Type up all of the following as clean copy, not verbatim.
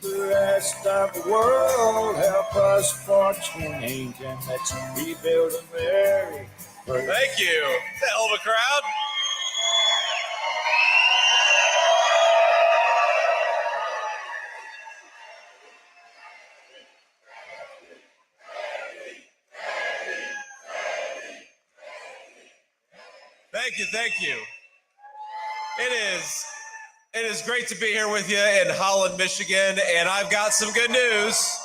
the rest of the world. Help us for change and let's rebuild America. Thank you. It's a hell of a crowd. Thank you. It is great to be here with you in Holland, Michigan, and I've got some good news.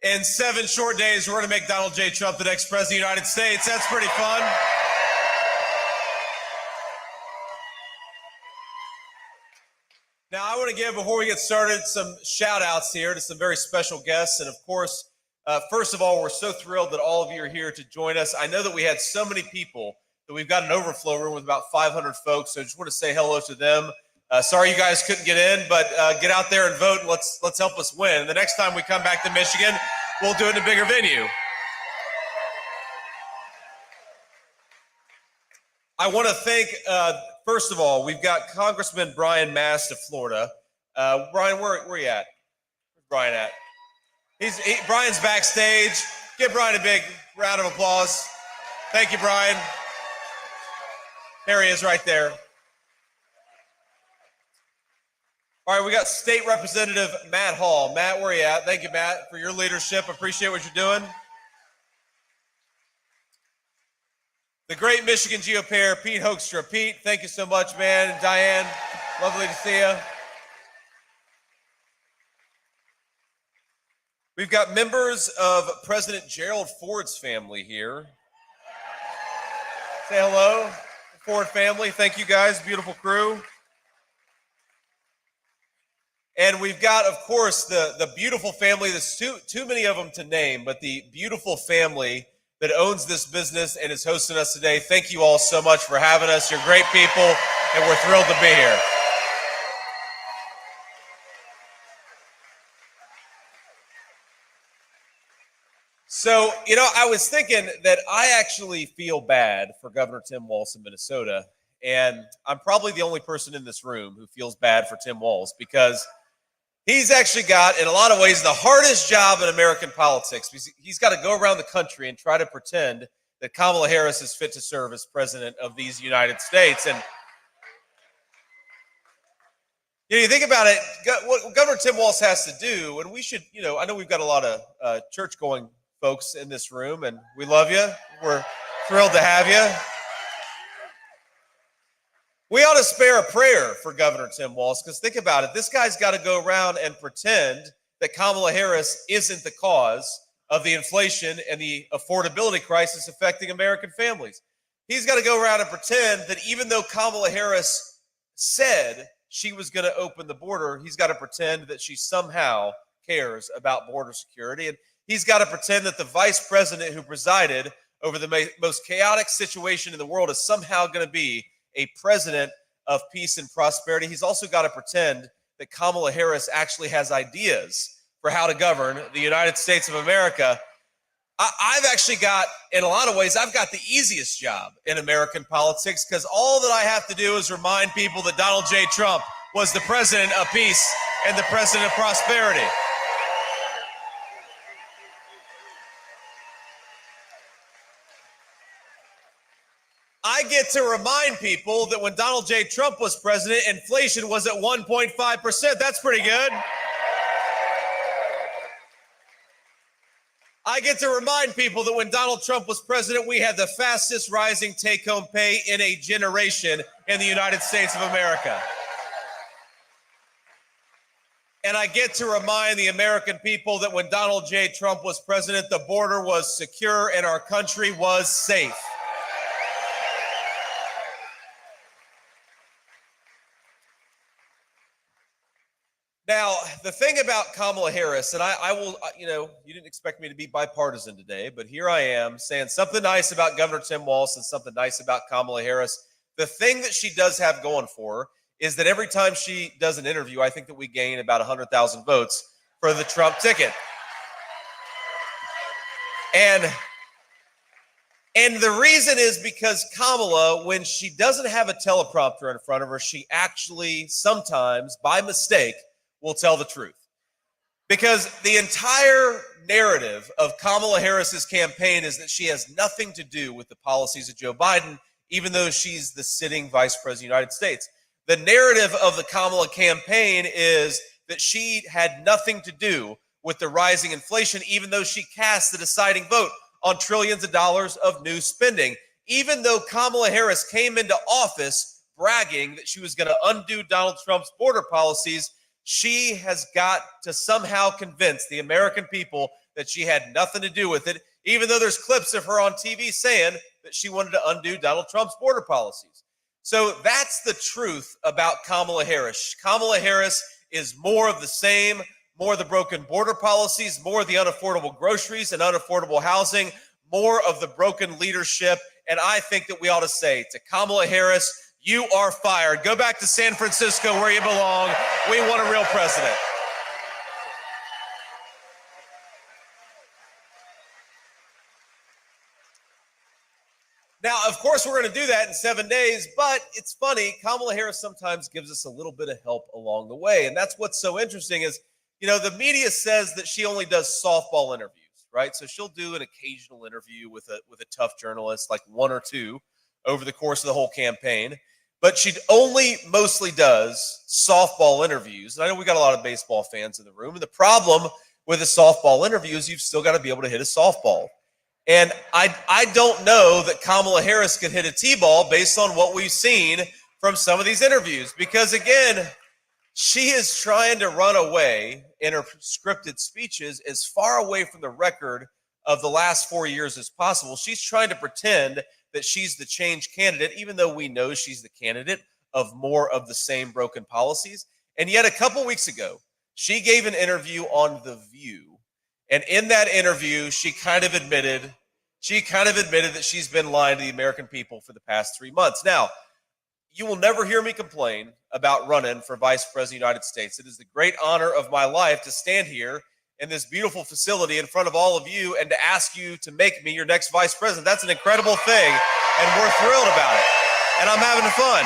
In 7 short days, we're going to make Donald J. Trump the next president of the United States. That's pretty fun. Now, I want to give, before we get started, some shout-outs here to some very special guests. And, of course, first of all, we're so thrilled that all of you are here to join us. I know that we had so many people that we've got an overflow room with about 500 folks, so I just want to say hello to them. Sorry you guys couldn't get in, but get out there and vote, and let's help us win. And the next time we come back to Michigan, we'll do it in a bigger venue. I want to thank, first of all, we've got Congressman Brian Mast of Florida. Brian, where are you at? Where's Brian at? Brian's backstage. Give Brian a big round of applause. Thank you, Brian. There he is right there. All right, we got State Representative Matt Hall. Matt, where are you at? Thank you, Matt, for your leadership. Appreciate what you're doing. The great Michigan GOPer, Pete Hoekstra. Pete, thank you so much, man. And Diane, lovely to see you. We've got members of President Gerald Ford's family here. Say hello, Ford family. Thank you, guys. Beautiful crew. And we've got, of course, the beautiful family. There's too many of them to name, but the beautiful family that owns this business and is hosting us today. Thank you all so much for having us. You're great people, and we're thrilled to be here. So, I was thinking that I actually feel bad for Governor Tim Walz in Minnesota, and I'm probably the only person in this room who feels bad for Tim Walz because he's actually got, in a lot of ways, the hardest job in American politics. He's got to go around the country and try to pretend that Kamala Harris is fit to serve as president of these United States. And you think about it, what Governor Tim Walz has to do, and we should, I know we've got a lot of church-going folks in this room, and we love you. We're thrilled to have you. We ought to spare a prayer for Governor Tim Walz, because think about it. This guy's got to go around and pretend that Kamala Harris isn't the cause of the inflation and the affordability crisis affecting American families. He's got to go around and pretend that even though Kamala Harris said she was going to open the border, he's got to pretend that she somehow cares about border security. And he's got to pretend that the vice president who presided over the most chaotic situation in the world is somehow going to be a president of peace and prosperity. He's also got to pretend that Kamala Harris actually has ideas for how to govern the United States of America. I've actually got, in a lot of ways, I've got the easiest job in American politics, because all that I have to do is remind people that Donald J. Trump was the president of peace and the president of prosperity. I get to remind people that when Donald J. Trump was president, inflation was at 1.5%. That's pretty good. I get to remind people that when Donald Trump was president, we had the fastest rising take-home pay in a generation in the United States of America. And I get to remind the American people that when Donald J. Trump was president, the border was secure and our country was safe. Now, the thing about Kamala Harris, and I will, you didn't expect me to be bipartisan today, but here I am saying something nice about Governor Tim Walz and something nice about Kamala Harris. The thing that she does have going for her is that every time she does an interview, I think that we gain about 100,000 votes for the Trump ticket. And the reason is because Kamala, when she doesn't have a teleprompter in front of her, she actually sometimes, by mistake, will tell the truth. Because the entire narrative of Kamala Harris's campaign is that she has nothing to do with the policies of Joe Biden, even though she's the sitting vice president of the United States. The narrative of the Kamala campaign is that she had nothing to do with the rising inflation, even though she cast the deciding vote on trillions of dollars of new spending. Even though Kamala Harris came into office bragging that she was going to undo Donald Trump's border policies, she has got to somehow convince the American people that she had nothing to do with it, even though there's clips of her on TV saying that she wanted to undo Donald Trump's border policies. So that's the truth about Kamala Harris. Kamala Harris is more of the same, more of the broken border policies, more of the unaffordable groceries and unaffordable housing, more of the broken leadership. And I think that we ought to say to Kamala Harris, you are fired. Go back to San Francisco where you belong. We want a real president. Now, of course, we're going to do that in 7 days, but it's funny. Kamala Harris sometimes gives us a little bit of help along the way. And that's what's so interesting is, you know, the media says that she only does softball interviews, right? So she'll do an occasional interview with a tough journalist, like one or two over the course of the whole campaign. But she only mostly does softball interviews. And I know we got a lot of baseball fans in the room. And the problem with a softball interview is you've still got to be able to hit a softball. And I don't know that Kamala Harris could hit a T-ball based on what we've seen from some of these interviews. Because, again, she is trying to run away in her scripted speeches as far away from the record of the last 4 years as possible. She's trying to pretend that she's the change candidate, even though we know she's the candidate of more of the same broken policies. And yet a couple weeks ago, she gave an interview on The View. And in that interview, she kind of admitted that she's been lying to the American people for the past 3 months. Now, you will never hear me complain about running for vice president of the United States. It is the great honor of my life to stand here in this beautiful facility in front of all of you and to ask you to make me your next vice president. That's an incredible thing, and we're thrilled about it. And I'm having fun.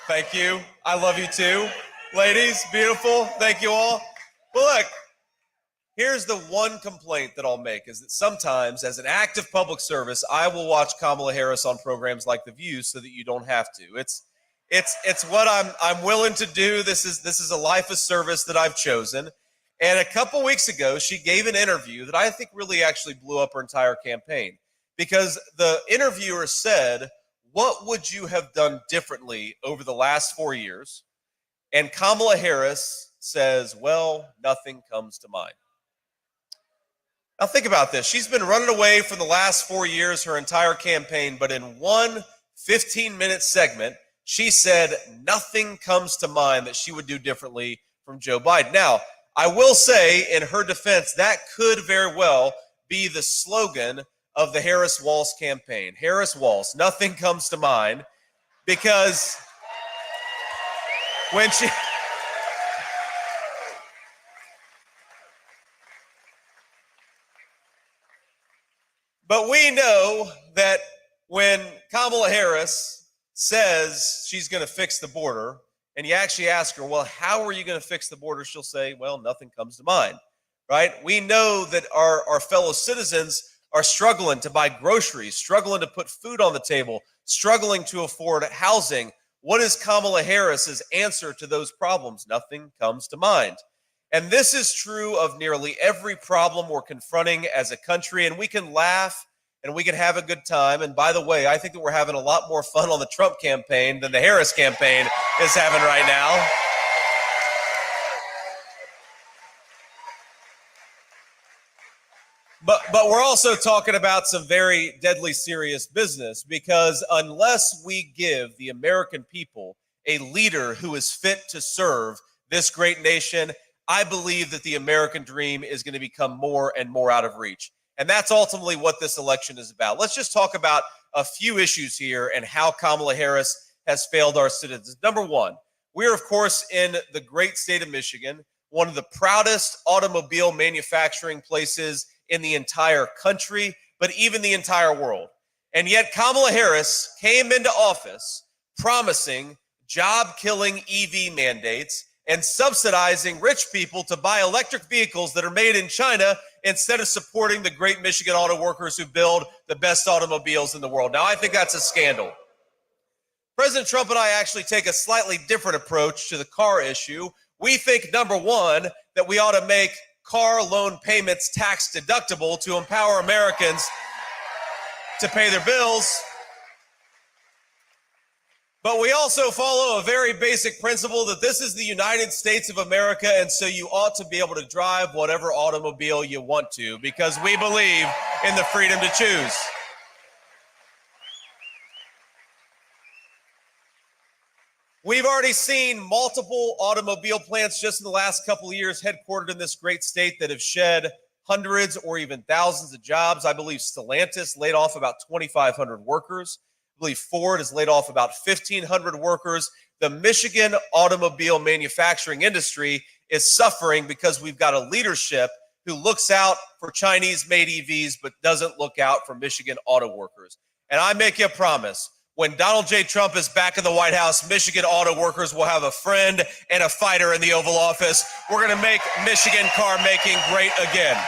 Thank you. I love you too. Ladies, beautiful. Thank you all. Well, look, here's the one complaint that I'll make is that sometimes as an act of public service, I will watch Kamala Harris on programs like The View so that you don't have to. It's what I'm willing to do. This is a life of service that I've chosen. And a couple weeks ago, she gave an interview that I think really actually blew up her entire campaign because the interviewer said, "What would you have done differently over the last 4 years?" And Kamala Harris says, "Well, nothing comes to mind." Now think about this. She's been running away for the last 4 years, her entire campaign, but in one 15-minute segment, she said nothing comes to mind that she would do differently from Joe Biden. Now, I will say in her defense, that could very well be the slogan of the Harris-Walz campaign. Harris-Walz, nothing comes to mind, because when she... But we know that when Kamala Harris says she's going to fix the border, and you actually ask her, well, how are you going to fix the border? She'll say, well, nothing comes to mind, right? We know that our fellow citizens are struggling to buy groceries, struggling to put food on the table, struggling to afford housing. What is Kamala Harris's answer to those problems? Nothing comes to mind. And this is true of nearly every problem we're confronting as a country, and we can laugh and we can have a good time. And by the way, I think that we're having a lot more fun on the Trump campaign than the Harris campaign is having right now. But we're also talking about some very deadly serious business, because unless we give the American people a leader who is fit to serve this great nation, I believe that the American dream is going to become more and more out of reach. And that's ultimately what this election is about. Let's just talk about a few issues here and how Kamala Harris has failed our citizens. Number one, we're, of course, in the great state of Michigan, one of the proudest automobile manufacturing places in the entire country, but even the entire world. And yet Kamala Harris came into office promising job-killing EV mandates and subsidizing rich people to buy electric vehicles that are made in China instead of supporting the great Michigan auto workers who build the best automobiles in the world. Now, I think that's a scandal. President Trump and I actually take a slightly different approach to the car issue. We think, number one, that we ought to make car loan payments tax deductible to empower Americans to pay their bills. But we also follow a very basic principle that this is the United States of America, and so you ought to be able to drive whatever automobile you want to, because we believe in the freedom to choose. We've already seen multiple automobile plants just in the last couple of years headquartered in this great state that have shed hundreds or even thousands of jobs. I believe Stellantis laid off about 2,500 workers. I believe Ford has laid off about 1,500 workers. The Michigan automobile manufacturing industry is suffering because we've got a leadership who looks out for Chinese-made EVs but doesn't look out for Michigan auto workers. And I make you a promise, when Donald J. Trump is back in the White House, Michigan auto workers will have a friend and a fighter in the Oval Office. We're going to make Michigan car making great again.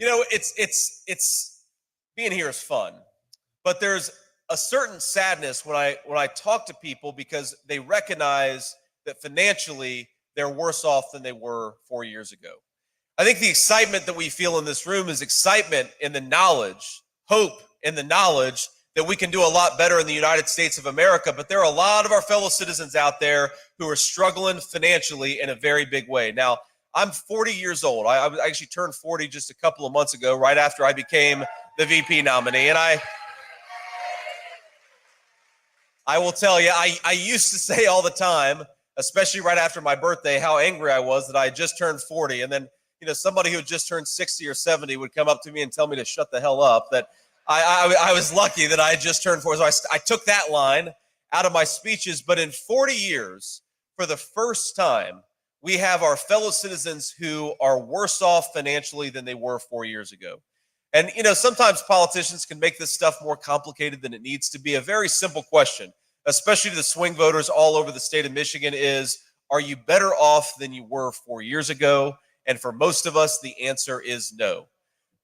You know, it's being here is fun, but there's a certain sadness when I talk to people because they recognize that financially they're worse off than they were 4 years ago. I think the excitement that we feel in this room is excitement in the knowledge, hope in the knowledge that we can do a lot better in the United States of America. But there are a lot of our fellow citizens out there who are struggling financially in a very big way. Now, I'm 40 years old. I actually turned 40 just a couple of months ago, right after I became the VP nominee. And I will tell you, I used to say all the time, especially right after my birthday, how angry I was that I had just turned 40. And then, you know, somebody who had just turned 60 or 70 would come up to me and tell me to shut the hell up, that I was lucky that I had just turned 40. So I took that line out of my speeches. But in 40 years, for the first time, we have our fellow citizens who are worse off financially than they were 4 years ago. And, you know, sometimes politicians can make this stuff more complicated than it needs to be. A very simple question, especially to the swing voters all over the state of Michigan, is, are you better off than you were 4 years ago? And for most of us, the answer is no.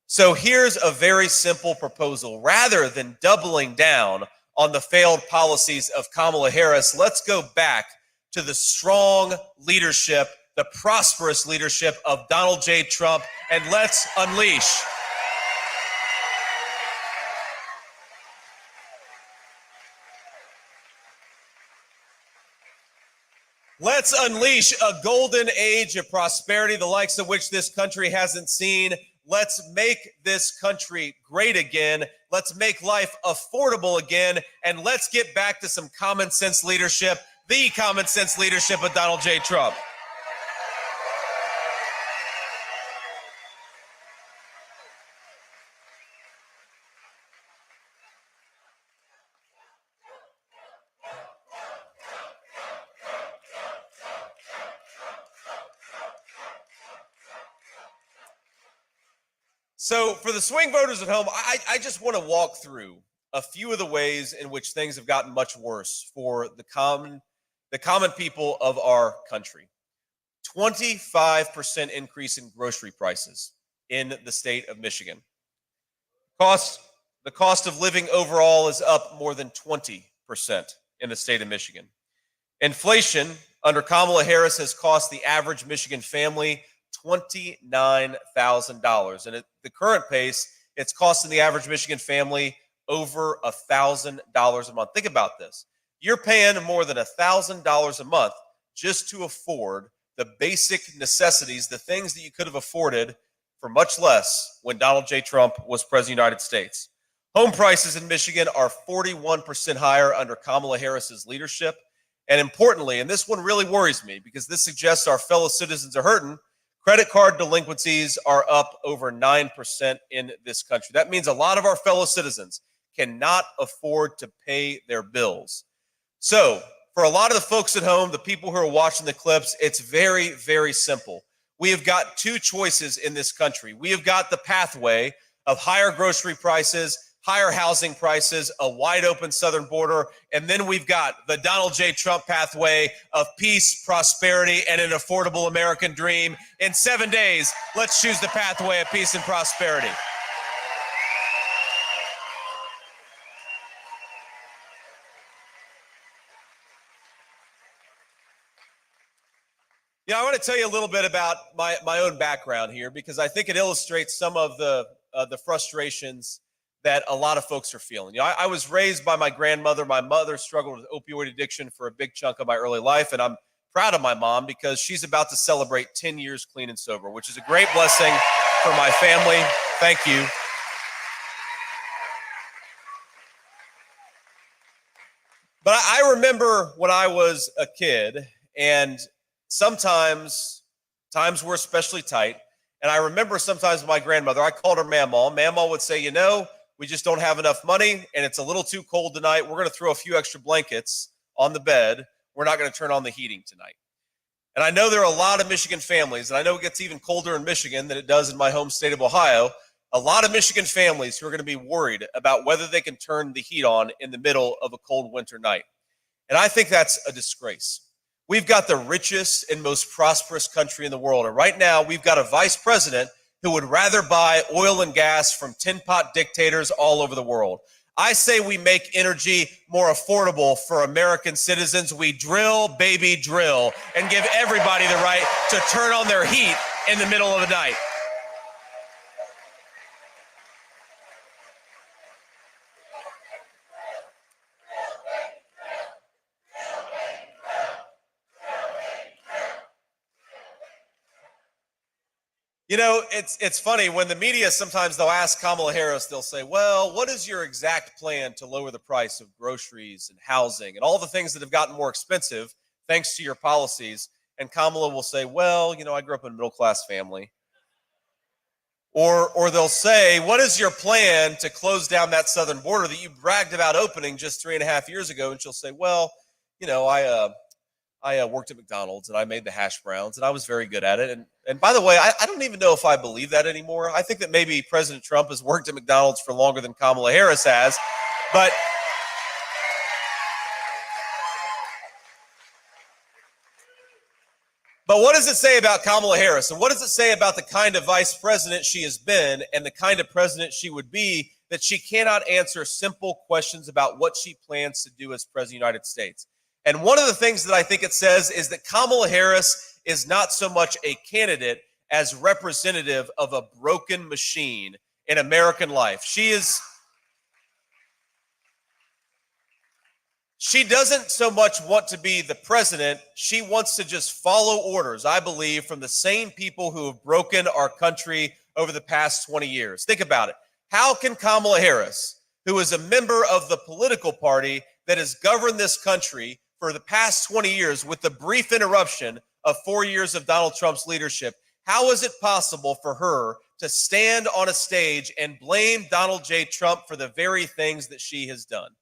So here's a very simple proposal. Rather than doubling down on the failed policies of Kamala Harris, let's go back to the strong leadership, the prosperous leadership of Donald J. Trump, and let's unleash. Let's unleash a golden age of prosperity, the likes of which this country hasn't seen. Let's make this country great again. Let's make life affordable again. And let's get back to some common sense leadership, the common sense leadership of Donald J. Trump. So for the swing voters at home, I just want to walk through a few of the ways in which things have gotten much worse for the common people of our country. 25% increase in grocery prices in the state of Michigan. The cost of living overall is up more than 20% in the state of Michigan. Inflation under Kamala Harris has cost the average Michigan family $29,000. And at the current pace, it's costing the average Michigan family over $1,000 a month. Think about this. You're paying more than $1,000 a month just to afford the basic necessities, the things that you could have afforded for much less when Donald J. Trump was president of the United States. Home prices in Michigan are 41% higher under Kamala Harris's leadership. And importantly, and this one really worries me because this suggests our fellow citizens are hurting, credit card delinquencies are up over 9% in this country. That means a lot of our fellow citizens cannot afford to pay their bills. So for a lot of the folks at home, the people who are watching the clips, it's very, very simple. We have got two choices in this country. We have got the pathway of higher grocery prices, higher housing prices, a wide open southern border, and then we've got the Donald J. Trump pathway of peace, prosperity, and an affordable American dream. In 7 days, let's choose the pathway of peace and prosperity. I want to tell you a little bit about my own background here, because I think it illustrates some of the frustrations that a lot of folks are feeling. I was raised by my grandmother. My mother struggled with opioid addiction for a big chunk of my early life, and I'm proud of my mom because she's about to celebrate 10 years clean and sober, which is a great blessing for my family. Thank you. But I remember when I was a kid, and sometimes times were especially tight. And I remember sometimes my grandmother, I called her Mamaw. Mamaw would say, we just don't have enough money and it's a little too cold tonight. We're going to throw a few extra blankets on the bed. We're not going to turn on the heating tonight. And I know there are a lot of Michigan families, and I know it gets even colder in Michigan than it does in my home state of Ohio. A lot of Michigan families who are going to be worried about whether they can turn the heat on in the middle of a cold winter night. And I think that's a disgrace. We've got the richest and most prosperous country in the world. And right now, we've got a vice president who would rather buy oil and gas from tin pot dictators all over the world. I say we make energy more affordable for American citizens. We drill, baby, drill, and give everybody the right to turn on their heat in the middle of the night. It's funny when the media, sometimes they'll ask Kamala Harris, they'll say, well, what is your exact plan to lower the price of groceries and housing and all the things that have gotten more expensive thanks to your policies? And Kamala will say, well, I grew up in a middle-class family. Or they'll say, what is your plan to close down that southern border that you bragged about opening just 3.5 years ago? And she'll say, well, I worked at McDonald's and I made the hash browns and I was very good at it. And by the way, I don't even know if I believe that anymore. I think that maybe President Trump has worked at McDonald's for longer than Kamala Harris has. But what does it say about Kamala Harris? And what does it say about the kind of vice president she has been and the kind of president she would be, that she cannot answer simple questions about what she plans to do as president of the United States? And one of the things that I think it says is that Kamala Harris is not so much a candidate as representative of a broken machine in American life. She doesn't so much want to be the president. She wants to just follow orders, I believe, from the same people who have broken our country over the past 20 years. Think about it. How can Kamala Harris, who is a member of the political party that has governed this country for the past 20 years with the brief interruption of 4 years of Donald Trump's leadership, how is it possible for her to stand on a stage and blame Donald J. Trump for the very things that she has done?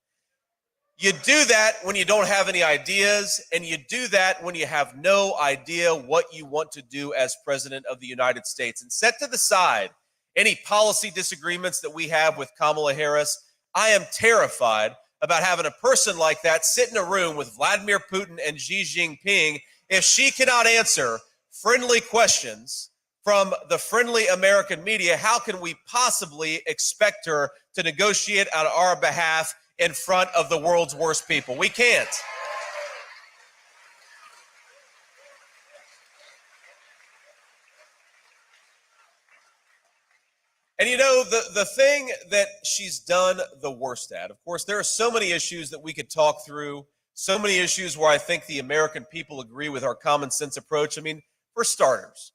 You do that when you don't have any ideas, and you do that when you have no idea what you want to do as president of the United States. And set to the side any policy disagreements that we have with Kamala Harris. I am terrified about having a person like that sit in a room with Vladimir Putin and Xi Jinping if she cannot answer friendly questions from the friendly American media. How can we possibly expect her to negotiate on our behalf in front of the world's worst people? We can't. And the thing that she's done the worst at, of course, there are so many issues that we could talk through, so many issues where I think the American people agree with our common sense approach. I mean, for starters,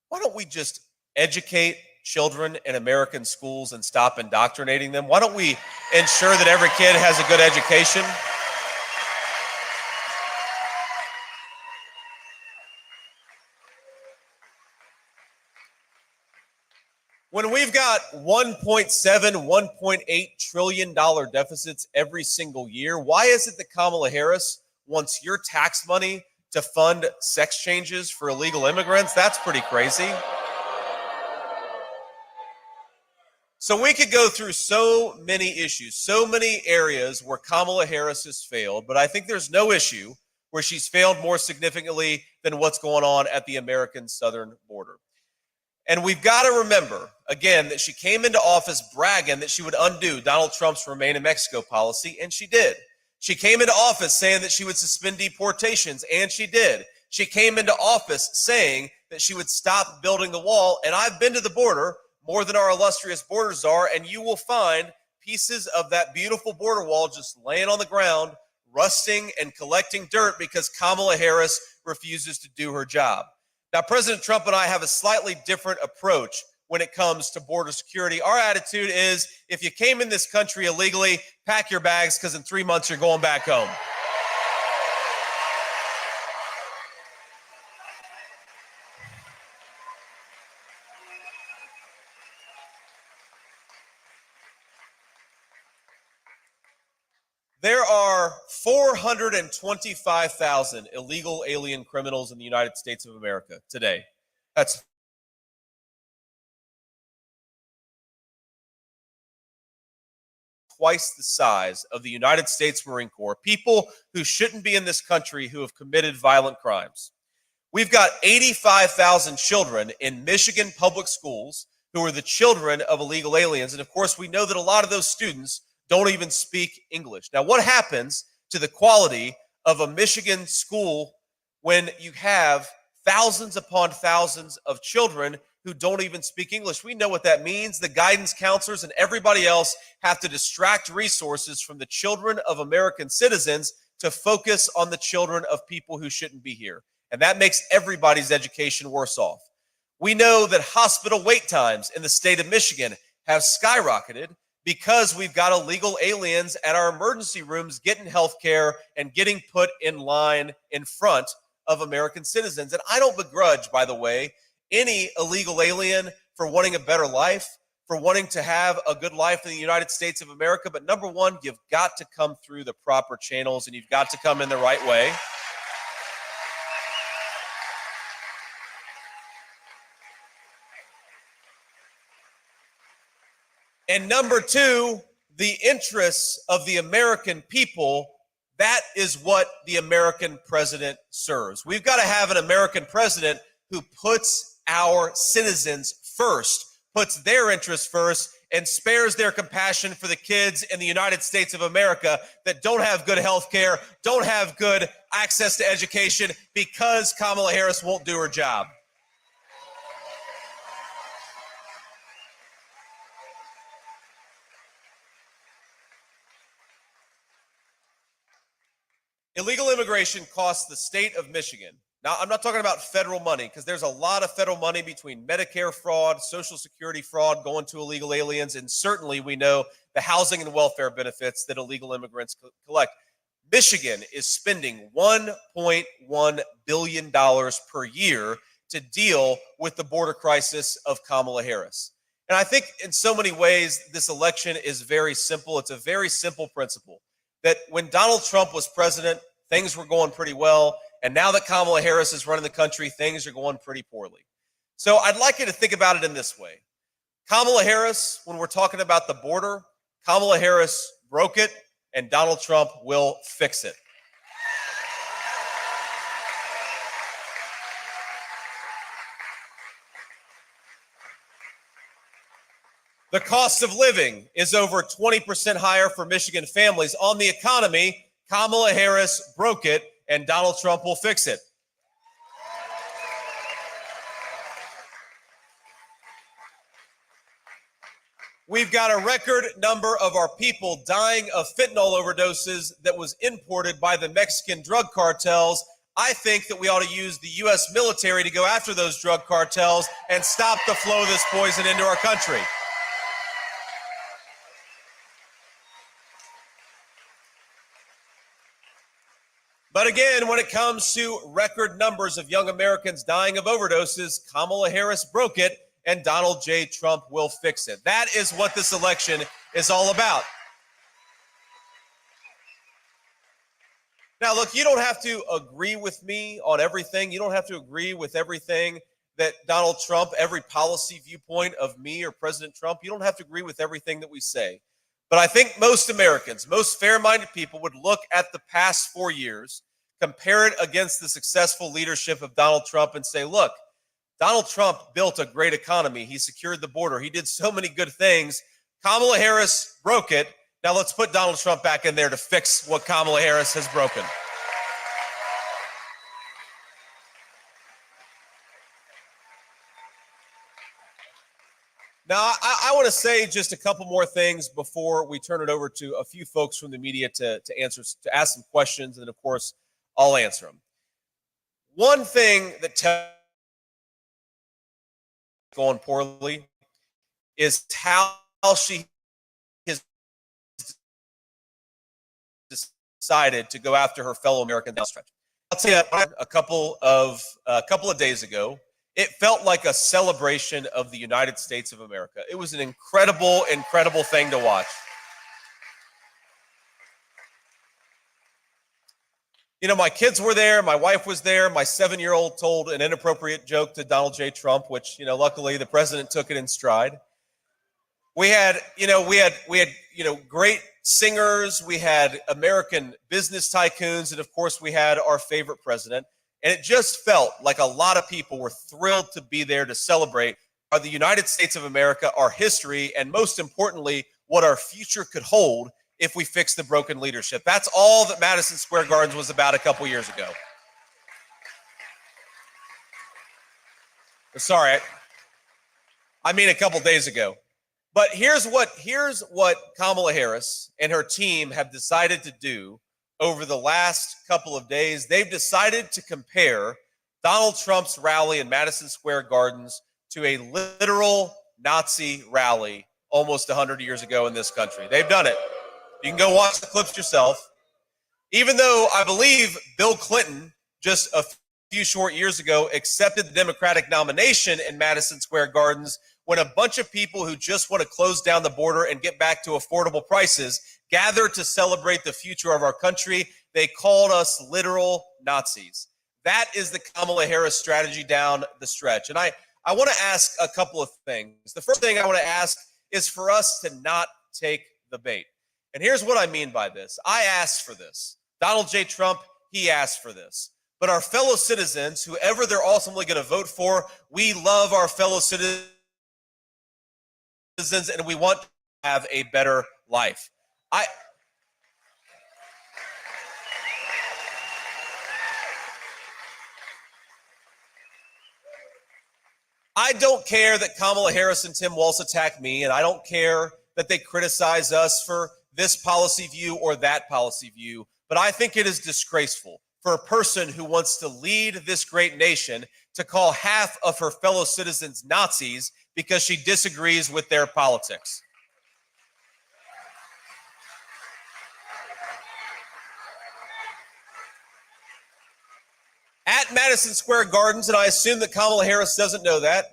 why don't we just educate children in American schools and stop indoctrinating them? Why don't we ensure that every kid has a good education? When we we've got 1.7, $1.8 trillion deficits every single year. Why is it that Kamala Harris wants your tax money to fund sex changes for illegal immigrants? That's pretty crazy. So we could go through so many issues, so many areas where Kamala Harris has failed, but I think there's no issue where she's failed more significantly than what's going on at the American southern border. And we've got to remember, again, that she came into office bragging that she would undo Donald Trump's Remain in Mexico policy, and she did. She came into office saying that she would suspend deportations, and she did. She came into office saying that she would stop building the wall, and I've been to the border more than our illustrious border czar, and you will find pieces of that beautiful border wall just laying on the ground, rusting and collecting dirt because Kamala Harris refuses to do her job. Now, President Trump and I have a slightly different approach when it comes to border security. Our attitude is, if you came in this country illegally, pack your bags because in 3 months you're going back home. There are 425,000 illegal alien criminals in the United States of America today. That's twice the size of the United States Marine Corps, people who shouldn't be in this country who have committed violent crimes. We've got 85,000 children in Michigan public schools who are the children of illegal aliens. And of course, we know that a lot of those students don't even speak English. Now, what happens to the quality of a Michigan school when you have thousands upon thousands of children who don't even speak English? We know what that means. The guidance counselors and everybody else have to distract resources from the children of American citizens to focus on the children of people who shouldn't be here. And that makes everybody's education worse off. We know that hospital wait times in the state of Michigan have skyrocketed because we've got illegal aliens at our emergency rooms getting health care and getting put in line in front of American citizens. And I don't begrudge, by the way, any illegal alien for wanting a better life, for wanting to have a good life in the United States of America. But number one, you've got to come through the proper channels and you've got to come in the right way. And number two, the interests of the American people. That is what the American president serves. We've got to have an American president who puts our citizens first, puts their interests first, and spares their compassion for the kids in the United States of America that don't have good health care, don't have good access to education because Kamala Harris won't do her job. Illegal immigration costs the state of Michigan. Now, I'm not talking about federal money because there's a lot of federal money between Medicare fraud, Social Security fraud going to illegal aliens, and certainly we know the housing and welfare benefits that illegal immigrants collect. Michigan is spending $1.1 billion per year to deal with the border crisis of Kamala Harris. And I think in so many ways, this election is very simple. It's a very simple principle that when Donald Trump was president, things were going pretty well. And now that Kamala Harris is running the country, things are going pretty poorly. So I'd like you to think about it in this way. Kamala Harris, when we're talking about the border, Kamala Harris broke it, and Donald Trump will fix it. The cost of living is over 20% higher for Michigan families. On the economy, Kamala Harris broke it, and Donald Trump will fix it. We've got a record number of our people dying of fentanyl overdoses that was imported by the Mexican drug cartels. I think that we ought to use the U.S. military to go after those drug cartels and stop the flow of this poison into our country. But again, when it comes to record numbers of young Americans dying of overdoses, Kamala Harris broke it, and Donald J. Trump will fix it. That is what this election is all about. Now, look, you don't have to agree with me on everything. You don't have to agree with everything that Donald Trump, every policy viewpoint of me or President Trump. You don't have to agree with everything that we say. But I think most Americans, most fair-minded people would look at the past 4 years, compare it against the successful leadership of Donald Trump and say, look, Donald Trump built a great economy. He secured the border. He did so many good things. Kamala Harris broke it. Now let's put Donald Trump back in there to fix what Kamala Harris has broken. Now, I want to say just a couple more things before we turn it over to a few folks from the media to ask some questions, and of course, I'll answer them. One thing that going poorly is how she has decided to go after her fellow Americans. I'll tell you, a couple of days ago, it felt like a celebration of the United States of America. It was an incredible, incredible thing to watch. You know, my kids were there, my wife was there, my 7-year-old told an inappropriate joke to Donald J. Trump, which, you know, luckily the president took it in stride. We had great singers, we had American business tycoons, and of course we had our favorite president. And it just felt like a lot of people were thrilled to be there to celebrate the United States of America, our history, and most importantly, what our future could hold if we fix the broken leadership. That's all that Madison Square Garden was about a couple years ago. Sorry, I mean a couple days ago. But here's what Kamala Harris and her team have decided to do over the last couple of days. They've decided to compare Donald Trump's rally in Madison Square Gardens to a literal Nazi rally almost 100 years ago in this country. They've done it. You can go watch the clips yourself. Even though I believe Bill Clinton just a few short years ago accepted the Democratic nomination in Madison Square Gardens when a bunch of people who just want to close down the border and get back to affordable prices gathered to celebrate the future of our country, they called us literal Nazis. That is the Kamala Harris strategy down the stretch. And I want to ask a couple of things. The first thing I want to ask is for us to not take the bait. And here's what I mean by this. I asked for this. Donald J. Trump, he asked for this. But our fellow citizens, whoever they're ultimately going to vote for, we love our fellow citizens and we want to have a better life. I don't care that Kamala Harris and Tim Walz attack me, and I don't care that they criticize us for this policy view or that policy view, but I think it is disgraceful for a person who wants to lead this great nation to call half of her fellow citizens Nazis because she disagrees with their politics. At Madison Square Gardens, and I assume that Kamala Harris doesn't know that,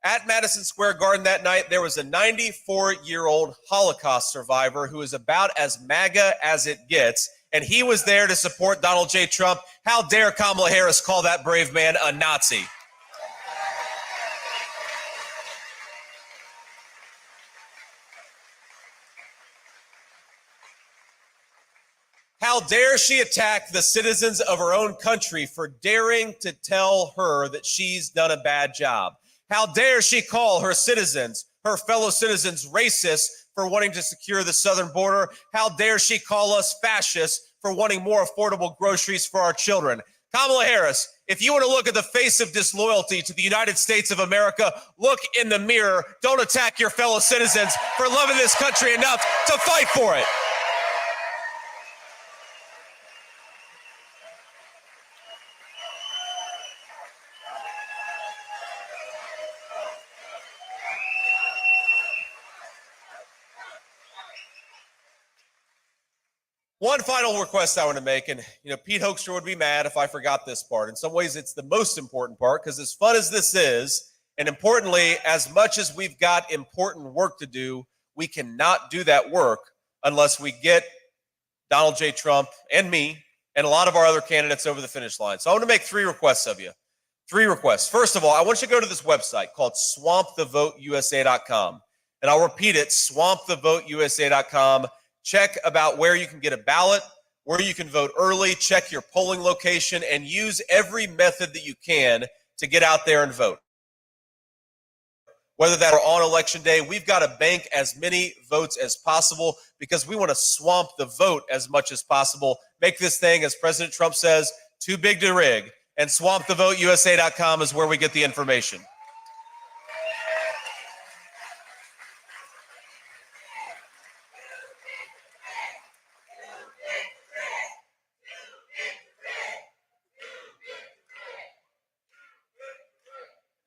at Madison Square Garden that night, there was a 94-year-old Holocaust survivor who is about as MAGA as it gets, and he was there to support Donald J. Trump. How dare Kamala Harris call that brave man a Nazi? How dare she attack the citizens of her own country for daring to tell her that she's done a bad job? How dare she call her citizens, her fellow citizens, racist for wanting to secure the southern border? How dare she call us fascists for wanting more affordable groceries for our children? Kamala Harris, if you want to look at the face of disloyalty to the United States of America, look in the mirror. Don't attack your fellow citizens for loving this country enough to fight for it. One final request I want to make, and Pete Hoekstra would be mad if I forgot this part. In some ways, it's the most important part, because as fun as this is, And importantly, as much as we've got important work to do, we cannot do that work unless we get Donald J. Trump and me and a lot of our other candidates over the finish line. So I want to make 3 requests of you. 3 requests. First of all, I want you to go to this website called swampthevoteusa.com. And I'll repeat it, swampthevoteusa.com. Check about where you can get a ballot, where you can vote early, check your polling location, and use every method that you can to get out there and vote. Whether that or on election day, we've got to bank as many votes as possible because we want to swamp the vote as much as possible. Make this thing, as President Trump says, too big to rig. And swampthevoteusa.com is where we get the information.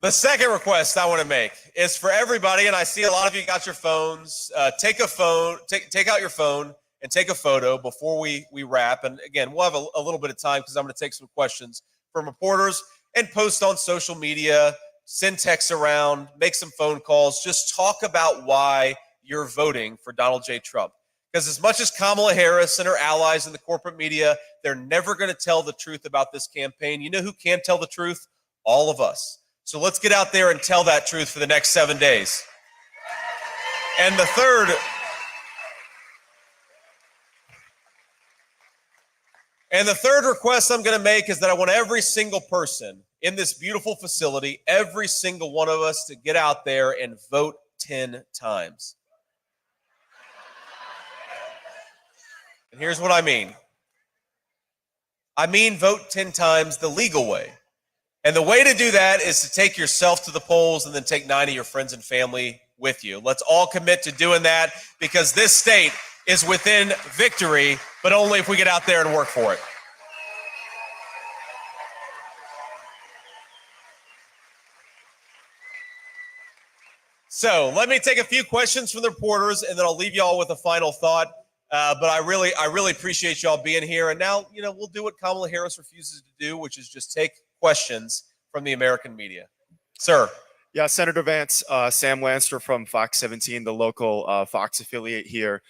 The second request I want to make is for everybody, and I see a lot of you got your phones. Take out your phone and take a photo before we wrap. And again, we'll have a little bit of time because I'm going to take some questions from reporters and post on social media, send texts around, make some phone calls. Just talk about why you're voting for Donald J. Trump. Because as much as Kamala Harris and her allies in the corporate media, they're never going to tell the truth about this campaign. You know who can tell the truth? All of us. So let's get out there and tell that truth for the next 7 days. And the third request I'm going to make is that I want every single person in this beautiful facility, every single one of us, to get out there and vote 10 times. And here's what I mean. I mean vote 10 times the legal way. And the way to do that is to take yourself to the polls and then take 9 of your friends and family with you. Let's all commit to doing that because this state is within victory, but only if we get out there and work for it. So let me take a few questions from the reporters, and then I'll leave you all with a final thought. But I really appreciate y'all being here. And now, we'll do what Kamala Harris refuses to do, which is just take questions from the American media. Sir. Yeah, Senator Vance, Sam Lanster from Fox 17, the local Fox affiliate here.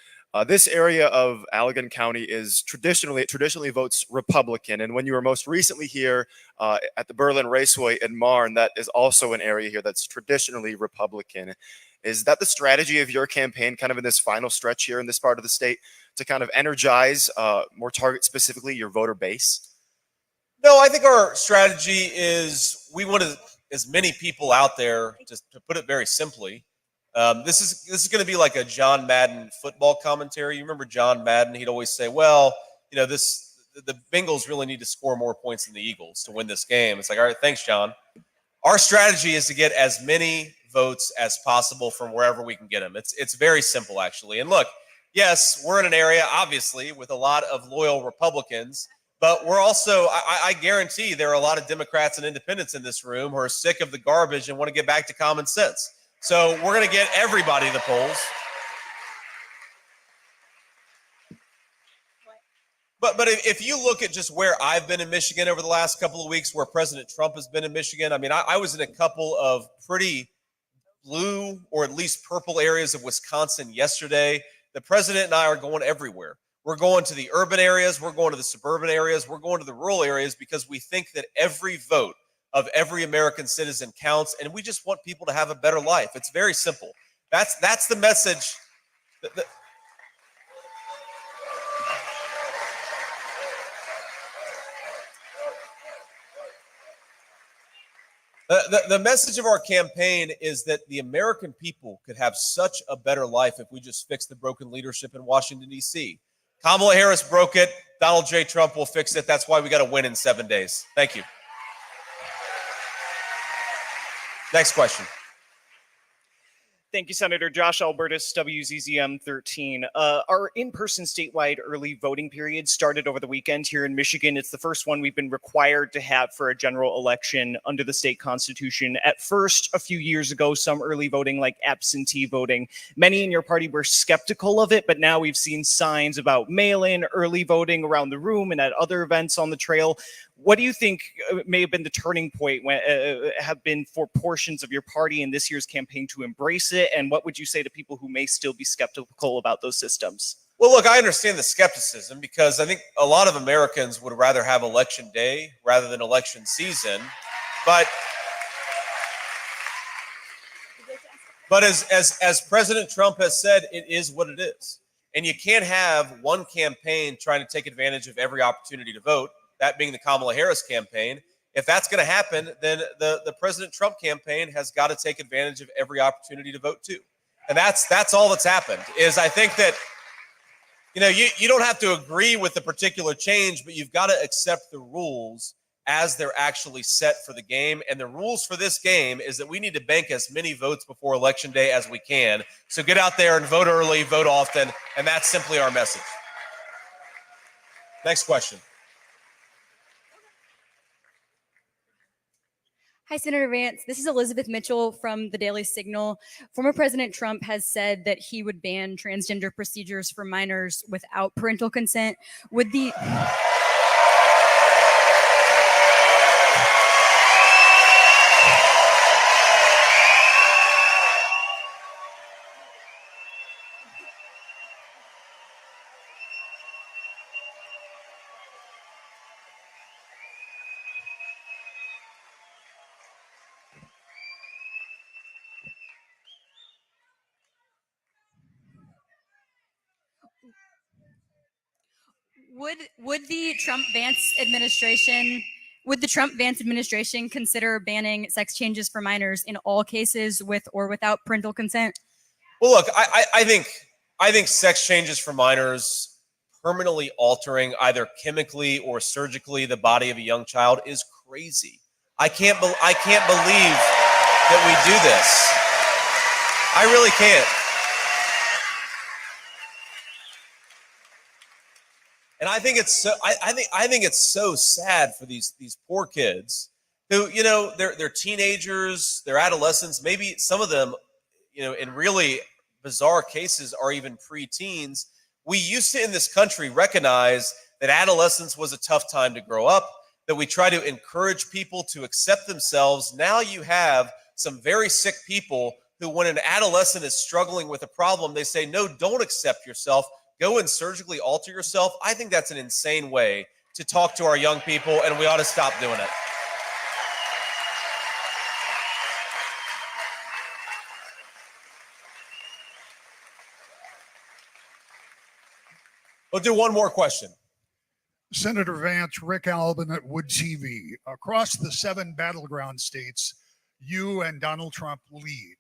This area of Allegan County is traditionally votes Republican. And when you were most recently here at the Berlin Raceway in Marne, that is also an area here that's traditionally Republican. Is that the strategy of your campaign kind of in this final stretch here in this part of the state to kind of energize, more target specifically, your voter base? No, I think our strategy is we want as many people out there, just to put it very simply. This is going to be like a John Madden football commentary. You remember John Madden? He'd always say, well, the Bengals really need to score more points than the Eagles to win this game. It's like, all right, thanks, John. Our strategy is to get as many votes as possible from wherever we can get them. It's very simple, actually. And look, yes, we're in an area, obviously, with a lot of loyal Republicans. But we're also, I guarantee there are a lot of Democrats and independents in this room who are sick of the garbage and want to get back to common sense. So we're going to get everybody to the polls. But if you look at just where I've been in Michigan over the last couple of weeks, where President Trump has been in Michigan, I mean, I was in a couple of pretty blue or at least purple areas of Wisconsin yesterday. The president and I are going everywhere. We're going to the urban areas. We're going to the suburban areas. We're going to the rural areas because we think that every vote of every American citizen counts, and we just want people to have a better life. It's very simple. That's the message. The message of our campaign is that the American people could have such a better life if we just fix the broken leadership in Washington, D.C. Kamala Harris broke it. Donald J. Trump will fix it. That's why we got to win in 7 days. Thank you. Next question. Thank you, Senator. Josh Albertus, WZZM 13. Our in-person statewide early voting period started over the weekend here in Michigan. It's the first one we've been required to have for a general election under the state constitution. At first, a few years ago, some early voting like absentee voting, many in your party were skeptical of it, but now we've seen signs about mail-in early voting around the room and at other events on the trail. What do you think may have been the turning point when have been for portions of your party in this year's campaign to embrace it? And what would you say to people who may still be skeptical about those systems? Well, look, I understand the skepticism because I think a lot of Americans would rather have election day rather than election season. But as President Trump has said, it is what it is. And you can't have one campaign trying to take advantage of every opportunity to vote, that being the Kamala Harris campaign. If that's going to happen, then the President Trump campaign has got to take advantage of every opportunity to vote too. And that's all that's happened. Is I think that, you know, you don't have to agree with the particular change, but you've got to accept the rules as they're actually set for the game. And the rules for this game is that we need to bank as many votes before Election Day as we can. So get out there and vote early, vote often, and that's simply our message. Next question. Hi, Senator Vance. This is Elizabeth Mitchell from the Daily Signal. Former President Trump has said that he would ban transgender procedures for minors without parental consent. Would the Would the Trump-Vance administration consider banning sex changes for minors in all cases with or without parental consent? Well, look, I think sex changes for minors, permanently altering either chemically or surgically the body of a young child, is crazy. I can't believe that we do this. I really can't. And I think it's so. I think it's so sad for these poor kids who, you know, they're teenagers, they're adolescents. Maybe some of them, you know, in really bizarre cases, are even preteens. We used to in this country recognize that adolescence was a tough time to grow up. That we try to encourage people to accept themselves. Now you have some very sick people who, when an adolescent is struggling with a problem, they say, "No, don't accept yourself. Go and surgically alter yourself." I think that's an insane way to talk to our young people, and we ought to stop doing it. We'll do one more question. Senator Vance, Rick Albin at Wood TV. Across the 7 battleground states, you and Donald Trump lead.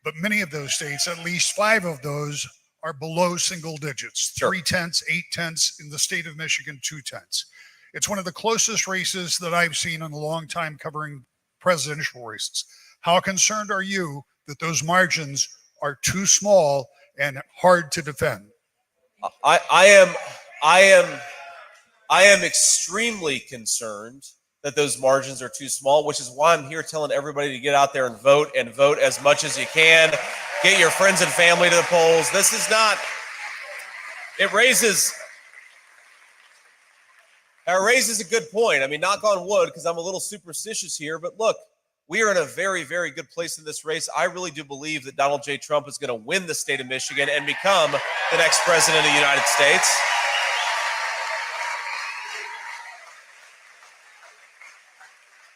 But many of those states, at least 5 of those, are below single digits. Sure. 3/10, 8/10 in the state of Michigan, 2/10. It's one of the closest races that I've seen in a long time covering presidential races. How concerned are you that those margins are too small and hard to defend? I am extremely concerned that those margins are too small, which is why I'm here telling everybody to get out there and vote as much as you can. Get your friends and family to the polls. This is not, it raises a good point. I mean, knock on wood, because I'm a little superstitious here, but look, we are in a very, very good place in this race. I really do believe that Donald J. Trump is going to win the state of Michigan and become the next president of the United States.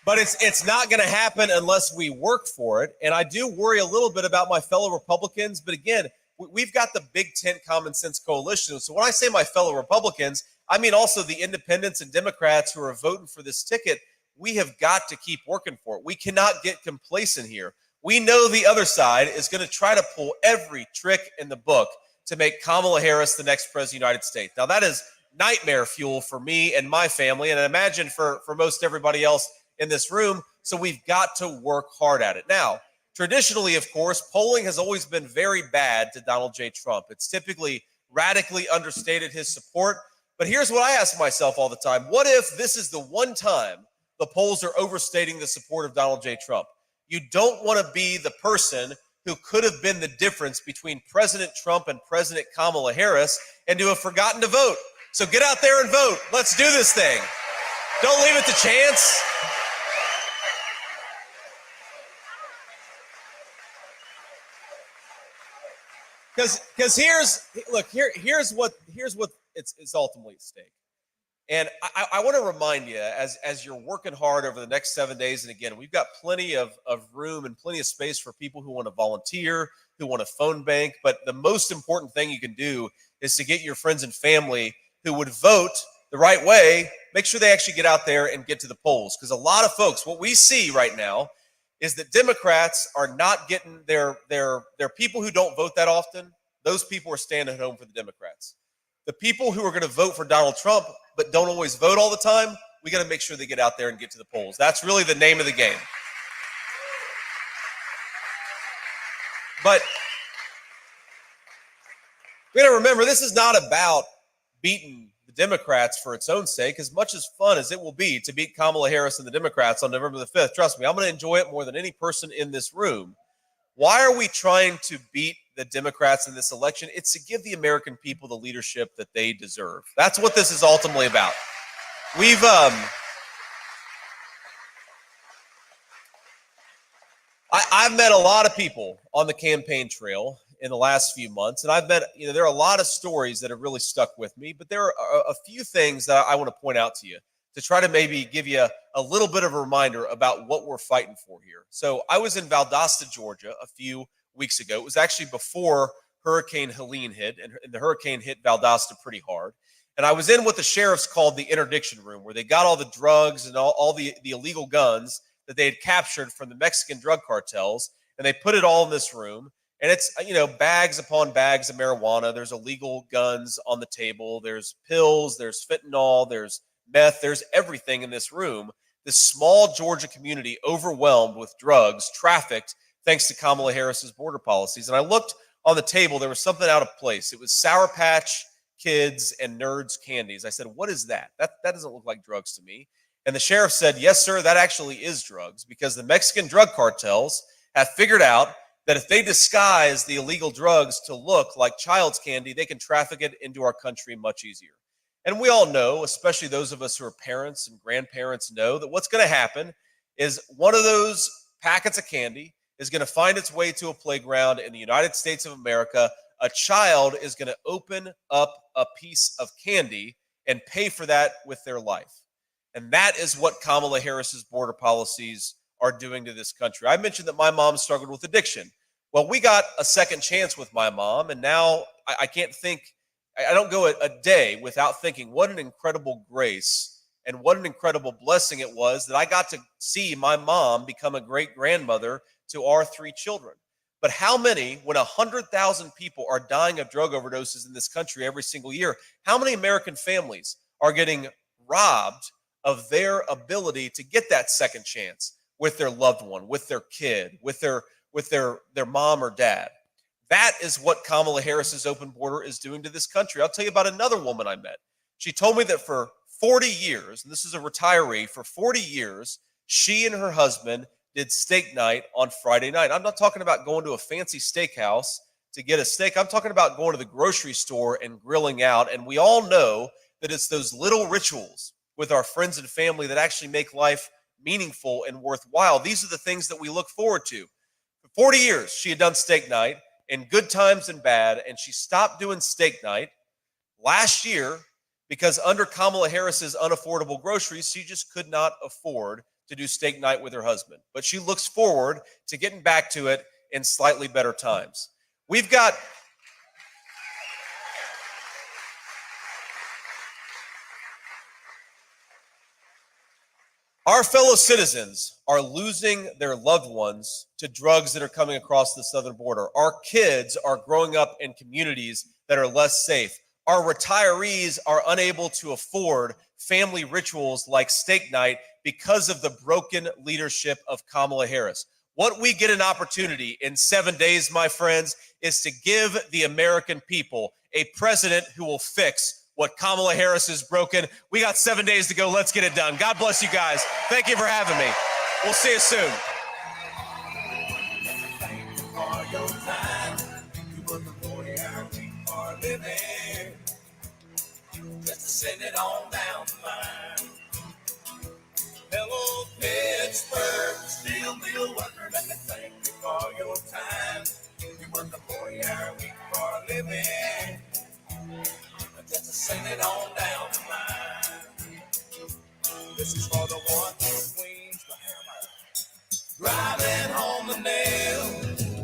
But it's not going to happen unless we work for it. And I do worry a little bit about my fellow Republicans. But again, we've got the Big Tent Common Sense Coalition. So when I say my fellow Republicans, I mean also the independents and Democrats who are voting for this ticket. We have got to keep working for it. We cannot get complacent here. We know the other side is going to try to pull every trick in the book to make Kamala Harris the next president of the United States. Now, that is nightmare fuel for me and my family, and I imagine for most everybody else in this room. So we've got to work hard at it. Now, traditionally, of course, polling has always been very bad to Donald J. Trump. It's typically radically understated his support. But here's what I ask myself all the time. What if this is the one time the polls are overstating the support of Donald J. Trump? You don't want to be the person who could have been the difference between President Trump and President Kamala Harris and to have forgotten to vote. So get out there and vote. Let's do this thing. Don't leave it to chance. Because here's what it's ultimately at stake. And I want to remind you, as you're working hard over the next 7 days, and again, we've got plenty of room and plenty of space for people who want to volunteer, who want to phone bank. But the most important thing you can do is to get your friends and family who would vote the right way, make sure they actually get out there and get to the polls. Because a lot of folks, what we see right now is that Democrats are not getting their people who don't vote that often. Those people are staying at home for the Democrats. The people who are going to vote for Donald Trump but don't always vote all the time, we got to make sure they get out there and get to the polls. That's really the name of the game. But we got to remember, this is not about beating the Democrats for its own sake. As much as fun as it will be to beat Kamala Harris and the Democrats on November the 5th, trust me, I'm going to enjoy it more than any person in this room. Why are we trying to beat the Democrats in this election? It's to give the American people the leadership that they deserve. That's what this is ultimately about. I've met a lot of people on the campaign trail in the last few months, and I've met, there are a lot of stories that have really stuck with me, but there are a few things that I want to point out to you to try to maybe give you a little bit of a reminder about what we're fighting for here. So I was in Valdosta, Georgia a few weeks ago. It was actually before Hurricane Helene hit, and the hurricane hit Valdosta pretty hard. And I was in what the sheriffs called the interdiction room, where they got all the drugs and all the illegal guns that they had captured from the Mexican drug cartels, and they put it all in this room. And it's, bags upon bags of marijuana. There's illegal guns on the table. There's pills. There's fentanyl. There's meth. There's everything in this room. This small Georgia community overwhelmed with drugs, trafficked, thanks to Kamala Harris's border policies. And I looked on the table. There was something out of place. It was Sour Patch Kids and Nerds candies. I said, what is that? That doesn't look like drugs to me. And the sheriff said, yes, sir, that actually is drugs, because the Mexican drug cartels have figured out that if they disguise the illegal drugs to look like child's candy, they can traffic it into our country much easier. And we all know, especially those of us who are parents and grandparents, know that what's going to happen is one of those packets of candy is going to find its way to a playground in the United States of America. A child is going to open up a piece of candy and pay for that with their life. And that is what Kamala Harris's border policies are doing to this country. I mentioned that my mom struggled with addiction. Well, we got a second chance with my mom, and now I don't go a day without thinking what an incredible grace and what an incredible blessing it was that I got to see my mom become a great grandmother to our 3 children. But how many, when 100,000 people are dying of drug overdoses in this country every single year, how many American families are getting robbed of their ability to get that second chance with their loved one, with their kid, with their mom or dad? That is what Kamala Harris's open border is doing to this country. I'll tell you about another woman I met. She told me that for 40 years, and this is a retiree, for 40 years, she and her husband did steak night on Friday night. I'm not talking about going to a fancy steakhouse to get a steak. I'm talking about going to the grocery store and grilling out. And we all know that it's those little rituals with our friends and family that actually make life meaningful and worthwhile. These are the things that we look forward to. For 40 years, she had done steak night in good times and bad, and she stopped doing steak night last year because under Kamala Harris's unaffordable groceries, she just could not afford to do steak night with her husband. But she looks forward to getting back to it in slightly better times. We've got our fellow citizens are losing their loved ones to drugs that are coming across the southern border. Our kids are growing up in communities that are less safe. Our retirees are unable to afford family rituals like steak night because of the broken leadership of Kamala Harris. What we get an opportunity in 7 days, my friends, is to give the American people a president who will fix what Kamala Harris has broken. We got 7 days to go. Let's get it done. God bless you guys. Thank you for having me. We'll see you soon. Just to send it on down the line. whisper, still be a worker. Let me thank you for your time. You work a 40-hour week for a living. Just to send it on down the line. This is for the one who swings the hammer, driving home the nail.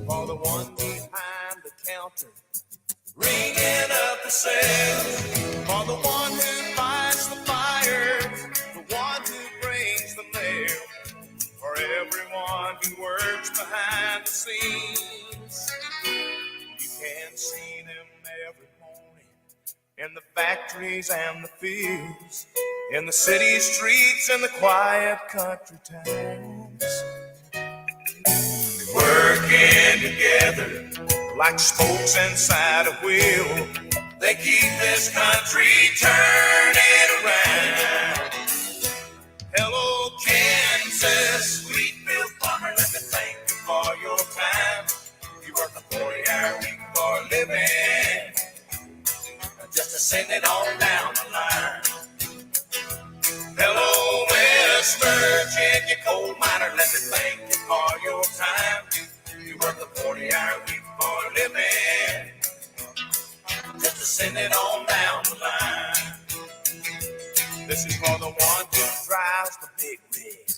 For the one behind the counter, ringing up the sales. For the one who fights the fires, the one who brings the mail. For everyone who works behind the scenes. You can see them every morning in the factories and the fields, in the city streets and the quiet country towns. Working together like spokes inside a wheel, they keep this country turning around. Hello, Kansas, Wheatfield farmer, let me thank you for your time. You work a 40-hour week for a living, just to send it on down the line. Hello, West Virginia coal miner, let me thank you for your time. You work a 40-hour week for a living, just to send it on down the line. This is for the one who drives the big rig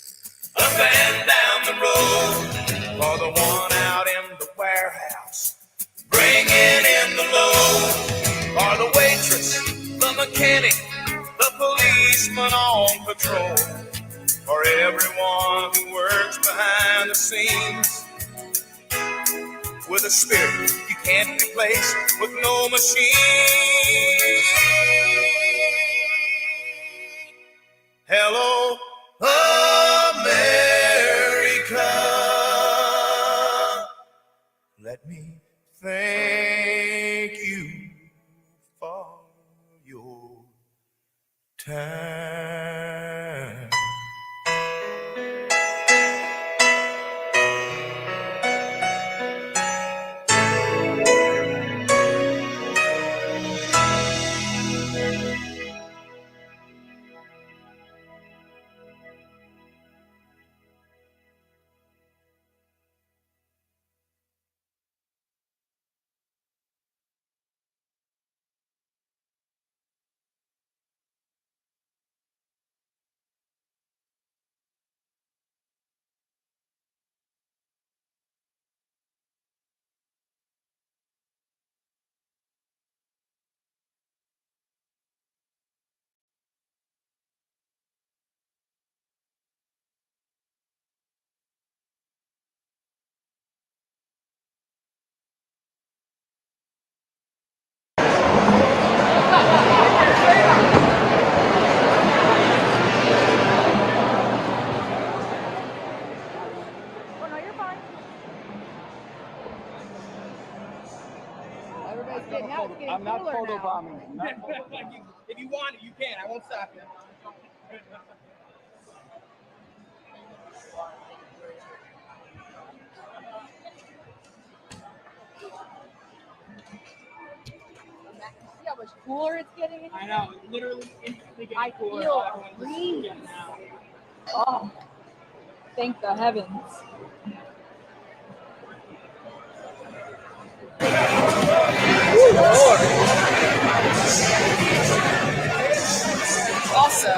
up and down the road. For the one out in the warehouse, bringing in the load. For the waitress, the mechanic, the policeman on patrol. For everyone who works behind the scenes, with a spirit you can't replace with no machine. Hello, America. Let me thank you for your time. I'm not photobombing. If you want it, you can. I won't stop you. See how much cooler it's getting? I know. Literally instantly getting I cooler. feel a breeze. Oh, thank the heavens. Also,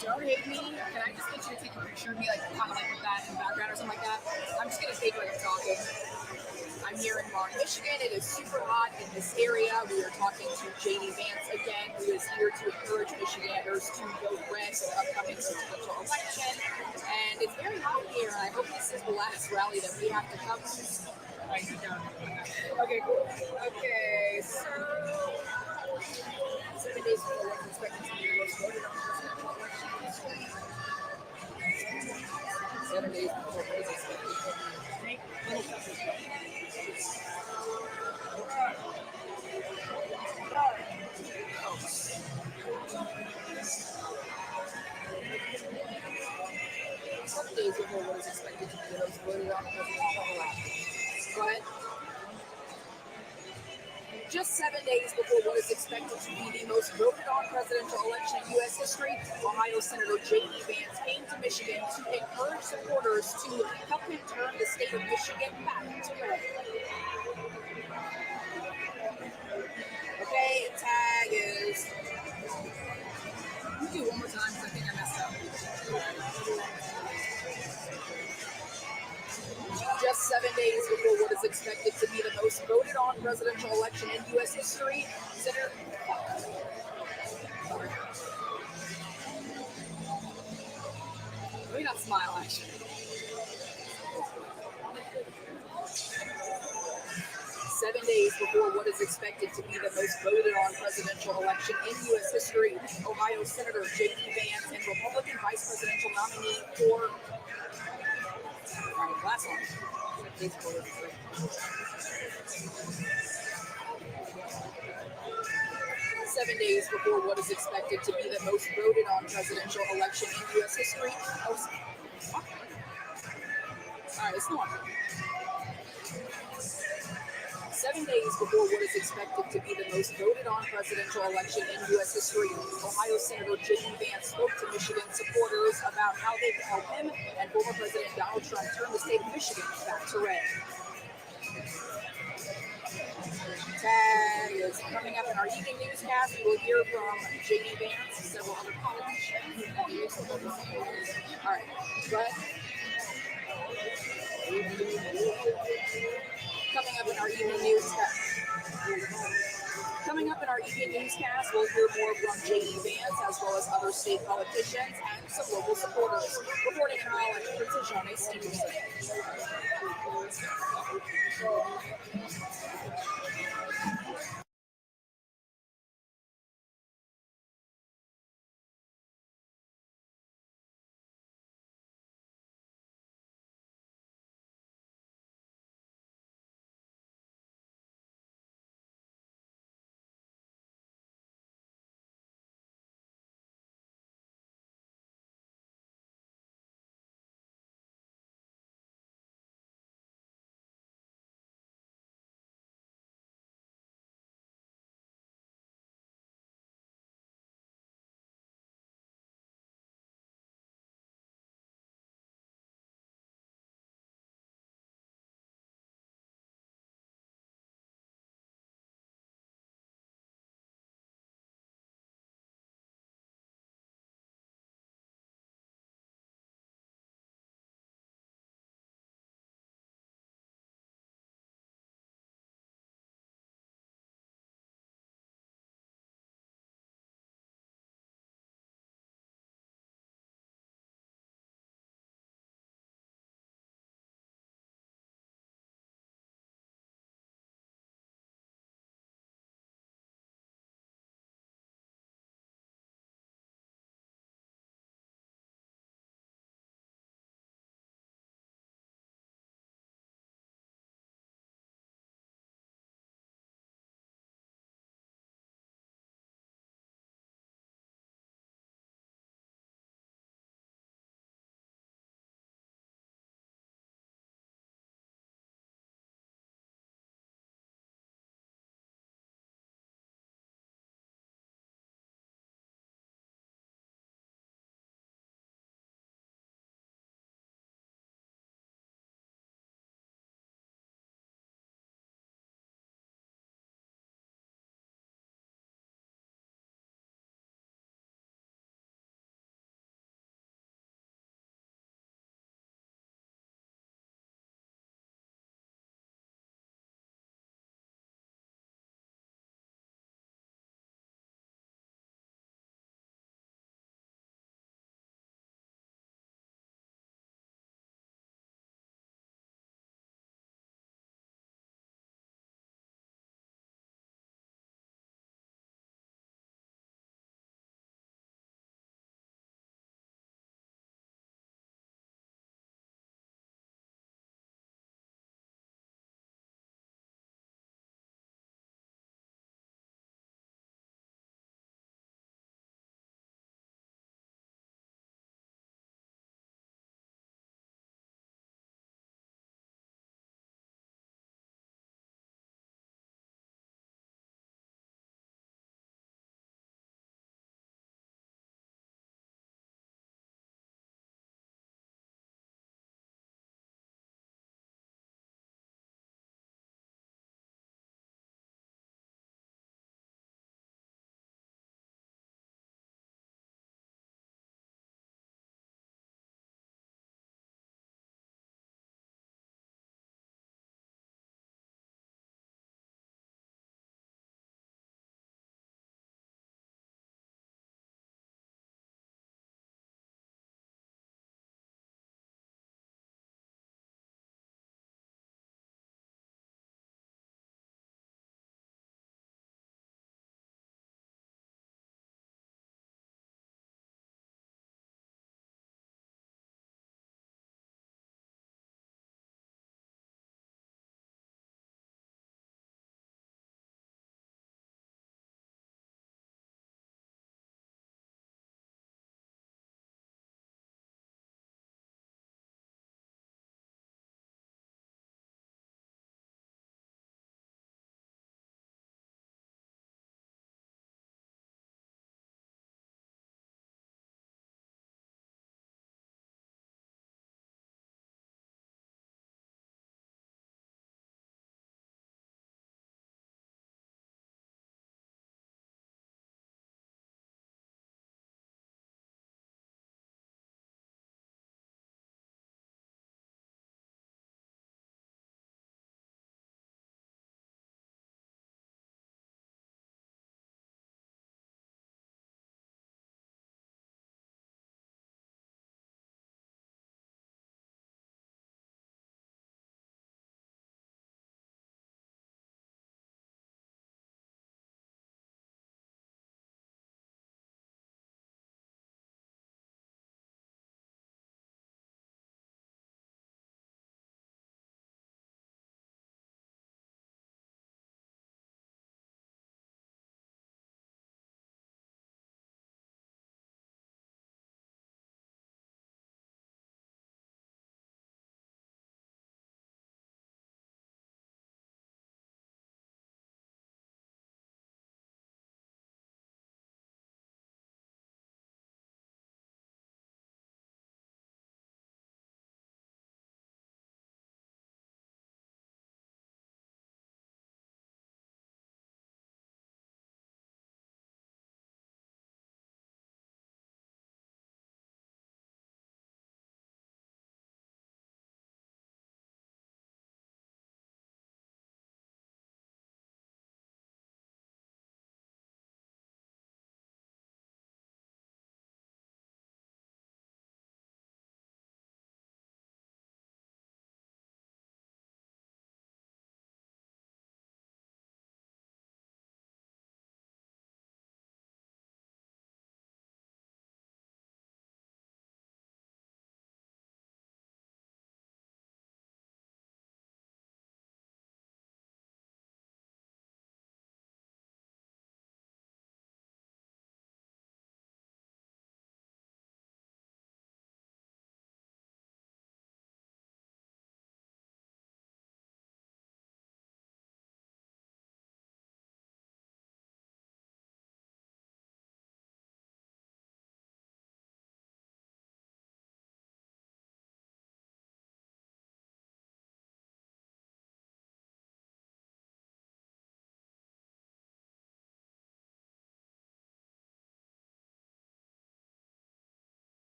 don't hate me. Can I just get you to take a picture of me, like kind of like with that in the background or something like that? I'm just gonna fake like I'm talking. I'm here in Martin, Michigan. It is super hot in this area. We are talking to JD Vance again, who is here to encourage Michiganders to vote red for the upcoming presidential election. And it's very hot here. I hope this is the last rally that we have to cover. Okay, cool. Okay, so 7 days before what's expected to be the most voted on presidential election. before what is expected to be the most voted on presidential election. Go ahead. Just 7 days before what is expected to be the most voted on presidential election in U.S. history, Ohio Senator JD Vance came to Michigan to encourage supporters to help him turn the state of Michigan back to red. Okay, tag is. Let me do one more time because I think I messed up. Just 7 days before what is expected to be the most voted on presidential election in U.S. history, Senator. Sorry. Let me not smile, actually. 7 days before what is expected to be the most voted on presidential election in U.S. history, Ohio Senator JD Vance and Republican Vice Presidential nominee for. All right, last one. 7 days before what is expected to be the most voted on presidential election in U.S. history. All right, let's go on. 7 days before what is expected to be the most voted on presidential election in U.S. history, Ohio Senator JD Vance spoke to Michigan supporters about how they can help him and former President Donald Trump turn the state of Michigan back to red. Tag is coming up in our evening newscast. We will hear from JD Vance, several other politicians. All right, go ahead. Coming up in our evening newscast. We'll hear more from JD Vance as well as other state politicians and some local supporters. Reporting in Holland, Precision Stevenson.